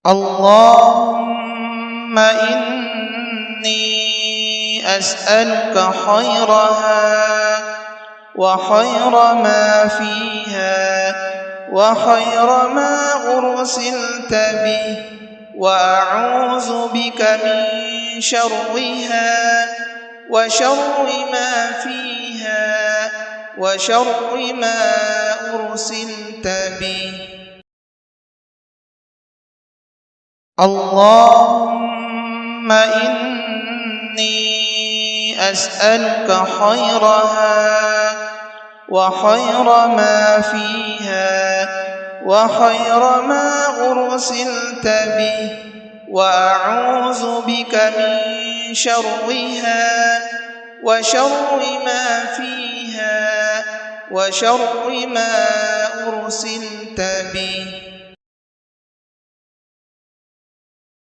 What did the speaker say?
اللهم إني أسألك خيرها وخير ما فيها وخير ما أرسلت به، وأعوذ بك من شرها وشر ما فيها وشر ما أرسلت به. اللهم إني أسألك خيرها وخير ما فيها وخير ما أرسلت به، وأعوذ بك من شرها وشر ما فيها وشر ما أرسلت به.